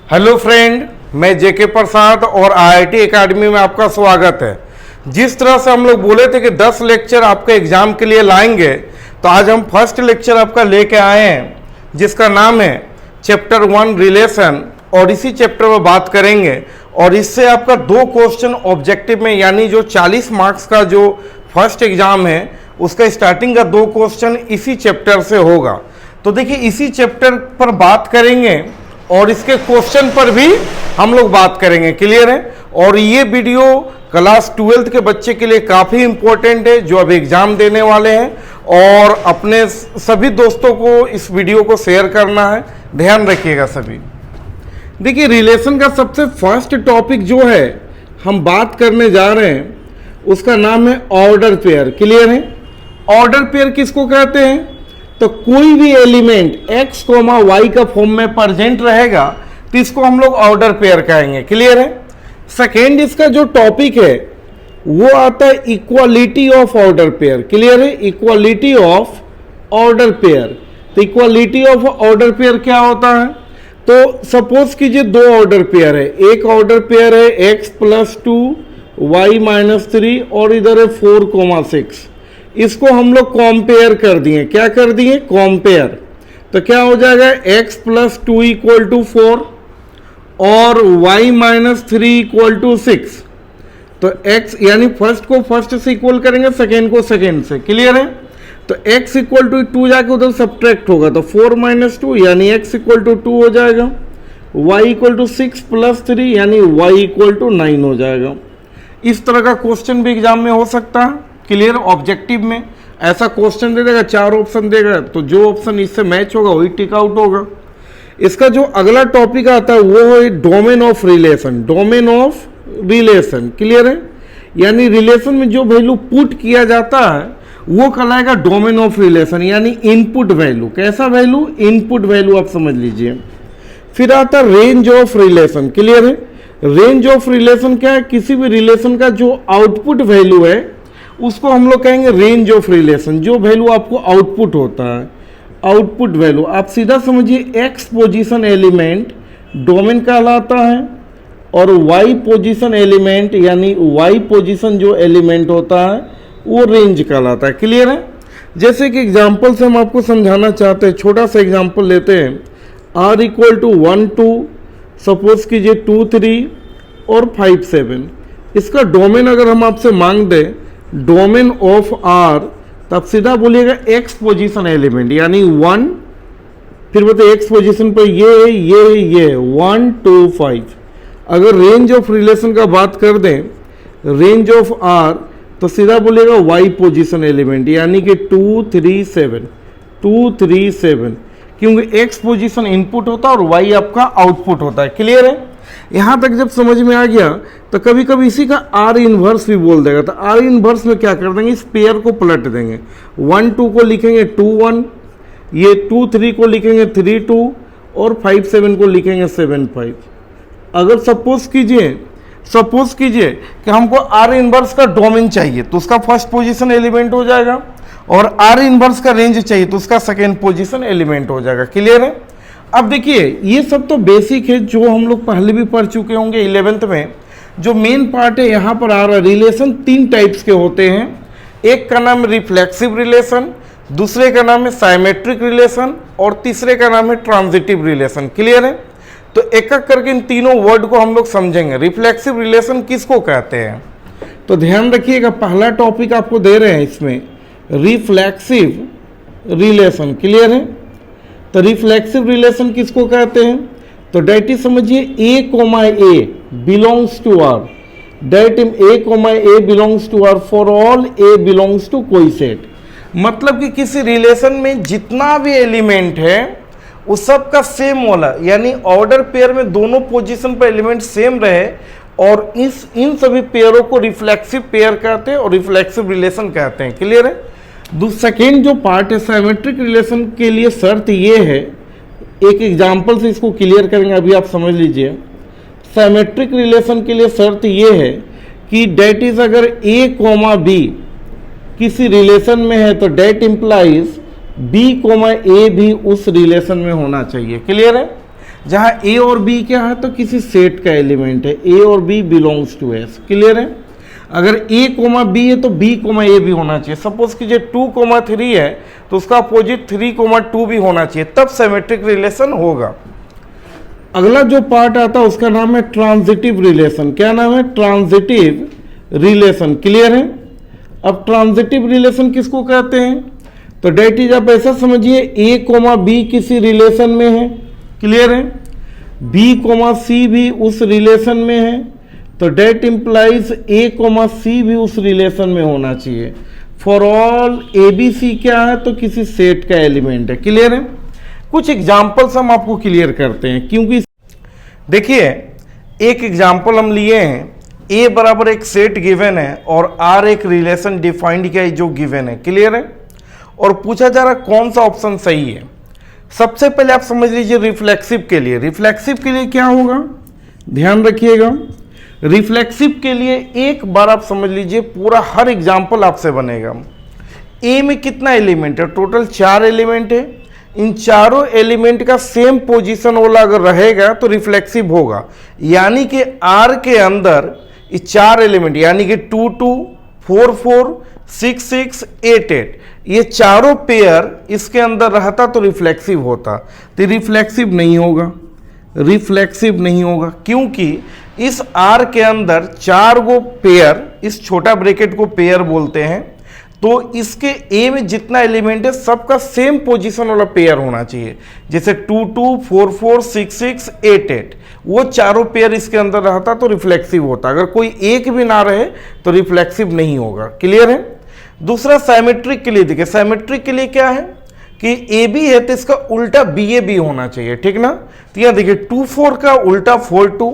Hello friend, मैं जेके प्रसाद और IIT academy में आपका स्वागत है। जिस तरह से हम लोग बोले थे कि 10 लेक्चर आपके एग्जाम के लिए लाएंगे, तो आज हम फर्स्ट लेक्चर आपका लेके आए हैं जिसका नाम है चैप्टर 1 रिलेशन, और इसी चैप्टर में बात करेंगे। और इससे आपका 2 क्वेश्चन ऑब्जेक्टिव में, यानी जो 40 मार्क्स का जो फर्स्ट एग्जाम है उसका स्टार्टिंग का 2 क्वेश्चन इसी चैप्टर से होगा। तो देखिए, इसी चैप्टर पर बात करेंगे और इसके क्वेश्चन पर भी हम लोग बात करेंगे। क्लियर है? और ये वीडियो क्लास 12th के बच्चे के लिए काफ़ी इंपॉर्टेंट है जो अब एग्जाम देने वाले हैं, और अपने सभी दोस्तों को इस वीडियो को शेयर करना है। ध्यान रखिएगा सभी। देखिए, रिलेशन का सबसे फर्स्ट टॉपिक जो है हम बात करने जा रहे हैं उसका नाम है ऑर्डर पेयर। क्लियर है? ऑर्डर पेयर किसको कहते हैं? तो कोई भी एलिमेंट x, y का फॉर्म में प्रेजेंट रहेगा तो इसको हम लोग ऑर्डर पेयर कहेंगे। क्लियर है? सेकेंड इसका जो टॉपिक है वो आता है equality of order pair. Clear है? Equality of order pair. तो इक्वालिटी ऑफ ऑर्डर पेयर क्या होता है? तो सपोज कीजिए 2 ऑर्डर पेयर है। एक ऑर्डर पेयर है x + 2 y - 3 और इधर है 4, 6। इसको हम लोग कंपेयर कर दिए। क्या कर दिए? कंपेयर। तो क्या हो जाएगा? x + 2 = 4 और y - 3 = 6। तो x यानी फर्स्ट को फर्स्ट से इक्वल करेंगे, सेकेंड को सेकेंड से। क्लियर है? तो x = 2 जाके उधर सब्ट्रैक्ट होगा, तो 4 - 2 यानी x = 2 हो जाएगा। y = 6 + 3 यानी y = 9 हो जाएगा। इस तरह का क्वेश्चन भी एग्जाम में हो सकता है। क्लियर? ऑब्जेक्टिव में ऐसा क्वेश्चन दे देगा, 4 ऑप्शन देगा, तो जो ऑप्शन इससे मैच होगा वही टिक आउट होगा। इसका जो अगला टॉपिक आता है वो है domain of relation. Domain of relation. Clear है? यानी रिलेशन में जो वैल्यू पुट किया जाता है वो कहलाएगा डोमेन ऑफ रिलेशन, यानी इनपुट वैल्यू। कैसा वैल्यू? इनपुट वैल्यू, आप समझ लीजिए। फिर आता है रेंज ऑफ रिलेशन। क्लियर है? रेंज ऑफ रिलेशन क्या है? किसी भी रिलेशन का जो आउटपुट वैल्यू है उसको हम लोग कहेंगे रेंज ऑफ रिलेशन। जो वैल्यू आपको आउटपुट होता है, आउटपुट वैल्यू, आप सीधा समझिए x पोजीशन एलिमेंट डोमेन कहलाता है, और y पोजीशन एलिमेंट यानी y पोजीशन जो एलिमेंट होता है वो रेंज कहलाता है। क्लियर है? जैसे कि एग्जांपल से हम आपको समझाना चाहते हैं, छोटा सा एग्जांपल लेते हैं। r = 1 2, सपोज कीजिए 2 3 और 5 7। इसका डोमेन अगर हम आपसे मांग दें, डोमेन ऑफ R, तब सीधा बोलिएगा x पोजीशन एलिमेंट यानी 1, फिर बताइए x पोजीशन पर ये 1 2 5। अगर रेंज ऑफ रिलेशन का बात कर दें, रेंज ऑफ R, तो सीधा बोलिएगा y पोजीशन एलिमेंट यानी कि 2 3 7, 2 3 7, क्योंकि x पोजीशन इनपुट होता है और y आपका आउटपुट होता है। क्लियर है? यहाँ तक जब समझ में आ गया तो कभी कभी इसी का R इन्वर्स भी बोल देगा। तो R इन्वर्स में क्या कर देंगे? इस पेयर को पलट देंगे। 1 2 को लिखेंगे 2 1, ये 2 3 को लिखेंगे 3 2, और 5 7 को लिखेंगे 7 5। अगर सपोज कीजिए कि हमको R इन्वर्स का डोमेन चाहिए तो उसका फर्स्ट पोजीशन एलिमेंट हो जाएगा, और R इन्वर्स का रेंज चाहिए तो उसका सेकेंड पोजीशन एलिमेंट हो जाएगा। क्लियर है? अब देखिए, ये सब तो बेसिक है जो हम लोग पहले भी पढ़ चुके होंगे 11th में। जो मेन पार्ट है यहाँ पर आ रहा है, रिलेशन 3 टाइप्स के होते हैं। एक का नाम है रिफ्लेक्सिव रिलेशन, दूसरे का नाम है साइमेट्रिक रिलेशन, और तीसरे का नाम है ट्रांजिटिव रिलेशन। क्लियर है? तो एक एक करके इन तीनों वर्ड को हम लोग समझेंगे। रिफ्लेक्सिव रिलेशन किसको कहते हैं? तो ध्यान रखिएगा, पहला टॉपिक आपको दे रहे हैं इसमें, रिफ्लेक्सिव रिलेशन। क्लियर है? तो रिफ्लेक्सिव रिलेशन किसको कहते हैं? तो डेट समझिए a, belongs to R, that a, belongs to R for all a belongs to कोई सेट। मतलब कि किसी रिलेशन में जितना भी एलिमेंट है उस सब का सेम वाला, यानी ऑर्डर पेयर में दोनों पोजीशन पर एलिमेंट सेम रहे, और इन सभी पेयरों को रिफ्लेक्सिव पेयर कहते हैं और रिफ्लेक्सिव रिलेशन कहते हैं। क्लियर है? सेकेंड जो पार्ट है साइमेट्रिक रिलेशन के लिए शर्त ये है, एक एग्जांपल से इसको क्लियर करेंगे, अभी आप समझ लीजिए। साइमेट्रिक रिलेशन के लिए शर्त ये है कि डेट इज अगर a, b किसी रिलेशन में है तो डेट इंप्लाइज b, a भी उस रिलेशन में होना चाहिए। क्लियर है? जहां ए और बी क्या है तो किसी सेट का एलिमेंट है, ए और B belongs to S. Clear है? अगर ए कोमा बी है तो बी कोमा ए भी होना चाहिए। सपोज कीजिए 2,3 है तो उसका अपोजिट 3,2 भी होना चाहिए, तब सिमेट्रिक रिलेशन होगा। अगला जो पार्ट आता है उसका नाम है ट्रांजिटिव रिलेशन। क्या नाम है? Transitive relation. क्लियर है? अब ट्रांजिटिव रिलेशन किसको कहते हैं? तो डेट इज आप ऐसा समझिए, ए कोमा बी किसी रिलेशन में है। क्लियर है? बी कोमा सी भी उस रिलेशन में है, तो that implies A comma C भी उस रिलेशन में होना चाहिए। For all A B C क्या है तो किसी सेट का एलिमेंट है। क्लियर है? कुछ एग्जाम्पल्स हम आपको क्लियर करते हैं, क्योंकि देखिए एक एग्जाम्पल हम लिए हैं, ए बराबर एक सेट गिवन है और आर एक रिलेशन डिफाइंड किया है जो गिवन है। क्लियर है? और पूछा जा रहा कौन सा ऑप्शन सही है। सबसे पहले आप समझ लीजिए रिफ्लेक्सिव के लिए, रिफ्लेक्सिव के लिए क्या होगा, ध्यान रखिएगा। रिफ्लेक्सिव के लिए एक बार आप समझ लीजिए पूरा हर एग्जाम्पल आपसे बनेगा। ए में कितना एलिमेंट है? टोटल 4 एलिमेंट है। इन चारों एलिमेंट का सेम पोजीशन वाला अगर रहेगा तो रिफ्लेक्सिव होगा। यानी कि आर के अंदर ये 4 एलिमेंट यानी कि 2 2 4 4 6 6 8 8 ये चारों पेयर इसके अंदर रहता तो रिफ्लेक्सिव होता। तो रिफ्लेक्सिव नहीं होगा, रिफ्लेक्सिव नहीं होगा, क्योंकि इस आर के अंदर 4 गो पेयर, इस छोटा ब्रैकेट को पेयर बोलते हैं, तो इसके ए में जितना एलिमेंट है सबका सेम पोजीशन वाला पेयर होना चाहिए। जैसे 2 2 4 4 6 6 8 8 वो चारों पेयर इसके अंदर रहता तो रिफ्लेक्सिव होता। अगर कोई एक भी ना रहे तो रिफ्लेक्सिव नहीं होगा। क्लियर है? दूसरा सिमेट्रिक के लिए देखिए, सिमेट्रिक के लिए क्या है कि ए बी है तो इसका उल्टा बी ए बी होना चाहिए। ठीक ना? तो यहां देखिए 2 4 का उल्टा 4 2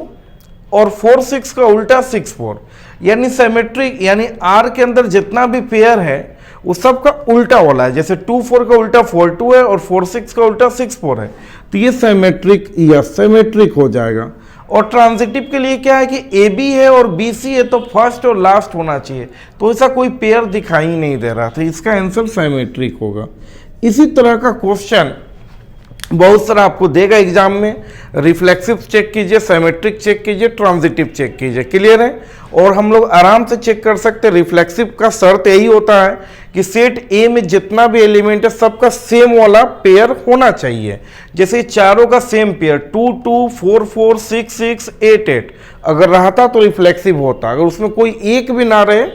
और 4 6 का उल्टा 6 4, यानी सिमेट्रिक, यानी आर के अंदर जितना भी पेयर है वो सब का उल्टा वाला है। जैसे 2 4 का उल्टा 4 2 है और 4 6 का उल्टा 6 4 है, तो ये सिमेट्रिक या सिमेट्रिक हो जाएगा। और ट्रांजिटिव के लिए क्या है कि ए बी है और बी सी है तो फर्स्ट और लास्ट होना चाहिए, तो ऐसा कोई पेयर दिखाई नहीं दे रहा, तो इसका आंसर सिमेट्रिक होगा। इसी तरह का क्वेश्चन बहुत सारा आपको देगा एग्जाम में। रिफ्लेक्सिव चेक कीजिए, सिमेट्रिक चेक कीजिए, ट्रांजिटिव चेक कीजिए। क्लियर है? और हम लोग आराम से चेक कर सकते हैं। रिफ्लेक्सिव का शर्त यही होता है कि सेट ए में जितना भी एलिमेंट है सबका सेम वाला पेयर होना चाहिए। जैसे चारों का सेम पेयर 2 2 4 4 6 6 8 8 अगर रहता तो रिफ्लेक्सिव होता। अगर उसमें कोई एक भी ना रहे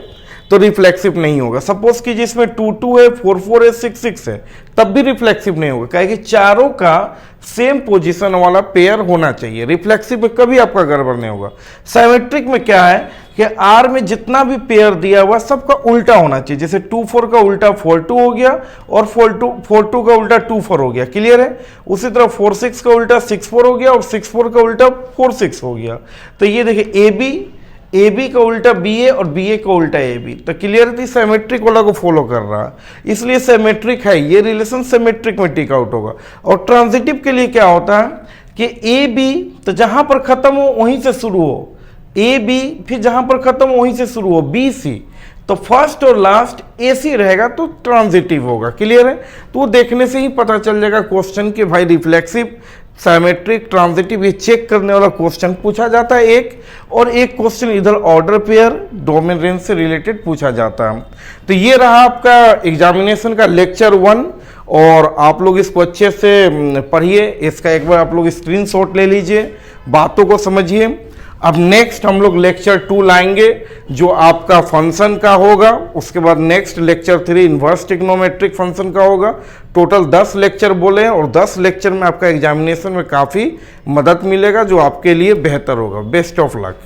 तो रिफ्लेक्सिव नहीं होगा। सपोज कीजिए इसमें 2 2 है 4 4 है 6 6 है, तब भी रिफ्लेक्सिव नहीं होगा, क्या कि चारों का सेम पोजीशन वाला पेयर होना चाहिए। रिफ्लेक्सिव में कभी आपका गड़बड़ नहीं होगा। सिमेट्रिक में क्या है कि आर में जितना भी पेयर दिया हुआ सबका उल्टा होना चाहिए। जैसे 2 4 का उल्टा 4 2 हो गया और 4 2 का उल्टा 2 4 हो गया। क्लियर है? उसी तरह 4 6 का उल्टा 6 4 हो गया और 6 4 का उल्टा 4 6 हो गया। तो ये देखिए ए बी का उल्टा बी ए और बी ए का उल्टा ए बी, तो क्लियरली सिमेट्रिक वाला को फॉलो कर रहा है, इसलिए सिमेट्रिक है। ये रिलेशन सिमेट्रिक में टिक आउट होगा। और ट्रांजिटिव के लिए क्या होता है कि ए बी तो जहां पर खत्म हो वहीं से शुरू हो, ए बी फिर जहां पर खत्म हो वहीं से शुरू हो, बी सी, तो फर्स्ट और लास्ट ए सी रहेगा तो ट्रांजिटिव होगा। क्लियर है? तो वो देखने से ही पता चल जाएगा क्वेश्चन कि भाई रिफ्लेक्सिव, सिमेट्रिक, ट्रांजिटिव, ये चेक करने वाला क्वेश्चन पूछा जाता है एक, और एक क्वेश्चन इधर ऑर्डर पेयर डोमेन रेंज से रिलेटेड पूछा जाता है। तो ये रहा आपका एग्जामिनेशन का लेक्चर 1, और आप लोग इसको अच्छे से पढ़िए, इसका एक बार आप लोग स्क्रीनशॉट ले लीजिए, बातों को समझिए। अब नेक्स्ट हम लोग लेक्चर 2 लाएंगे जो आपका फंक्शन का होगा। उसके बाद next lecture 3 inverse trigonometric function का होगा। टोटल 10 लेक्चर बोले हैं, और 10 लेक्चर में आपका एग्जामिनेशन में काफ़ी मदद मिलेगा जो आपके लिए बेहतर होगा। Best of luck.